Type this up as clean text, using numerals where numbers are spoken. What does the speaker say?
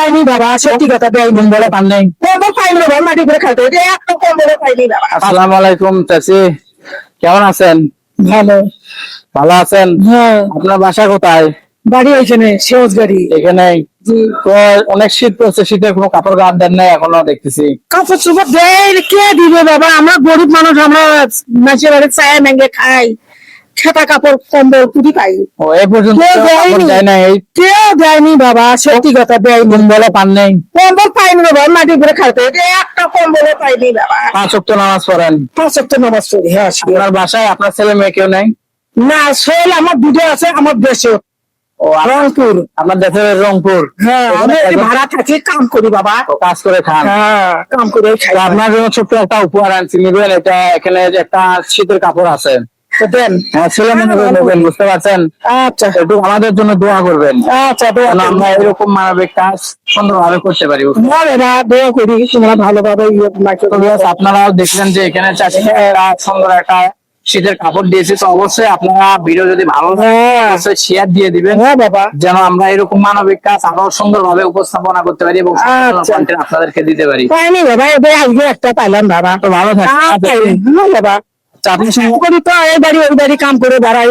দেয়নি বাবা, সত্যি কথা দেয়নি। কম্বলে পান নাই? কম্বল পাইনি বাবা, মাটি করে খাইতে হয়েছে, একটা কম্বলে পাইনি বাবা। আসসালামু আলাইকুম চাচি, কেমন আছেন? ভালো। ভালো আছেন? হ্যাঁ, আপনার বাসা কোথায়? বাড়ি এখানে সেউজ গাড়ি। এখানে তো অনেক শীত পড়ছে, শীতের কোনো কাপড় গায়ে দেন নাই এখনো দেখতেছি। কাপড় চোপড় দেয় কে দিবে বাবা, আমরা গরিব মানুষ, আমরা মাসের বাড়ি চায় মেঙ্গে খাই, খেতা কাপড় কম্বল কুটি পাই। ও এই পর্যন্ত কেউ কাপড় দেয়নি। দেয় নাই? কেউ দেয়নি বাবা, সত্যি কথা দেয়নি। কম্বলে পান নাই? কম্বল পাইনি বাবা, মাটি করে খাইতে হয়েছে, একটা কম্বলে পাইনি বাবা। 5 ওয়াক্ত নামাজ পড়েন? 5 ওয়াক্ত নামাজ পড়ি। হ্যাঁ, আপনার বাসায় আপনার ছেলে মেয়ে কেউ নাই? না, সোল আমার দুটো আছে আমার দেশে, ও রংপুর। আপনার দেশের রংপুর? হ্যাঁ, আমি এই ভাড়া থাকি, কাম করি বাবা। ও, কাজ করে খান? হ্যাঁ, কাম করে খাই। তো আপনার জন্য ছোট্ট একটা উপহার আনছি, নিবেন? এটা এখানে যে একটা শীতের কাপড় আছে, তো দেন। হ্যাঁ ছেলে মনে করে নেবেন, বুঝতে পারছেন? আচ্ছা একটু আমাদের জন্য দোয়া করবেন, আচ্ছা, দোয়া যেন করি। আমরা এরকম মানবিক কাজ সুন্দরভাবে করতে পারি। মরে না, দোয়া করি তোমরা ভালোভাবে তো viewers, আপনারাও দেখলেন যে এখানে চাষি সুন্দর একটা শীতের কাপড় দিয়েছে। তো অবশ্যই আপনারা ভিডিও যদি ভালো লাগে হ্যাঁ। অবশ্যই শেয়ার দিয়ে দিবেন, হ্যাঁ বাবা। যেন আমরা এরকম মানবিক কাজ আরো সুন্দরভাবে উপস্থাপনা করতে পারি এবং আচ্ছা। content আপনাদেরকে দিতে পারি। পাইনি বাবা, এবার আজকে একটা পাইলাম বাবা। তো ভালো থাকবেন। বাবা, আপনি এই বাড়ি ওই বাড়ি কাম করে বেড়াই।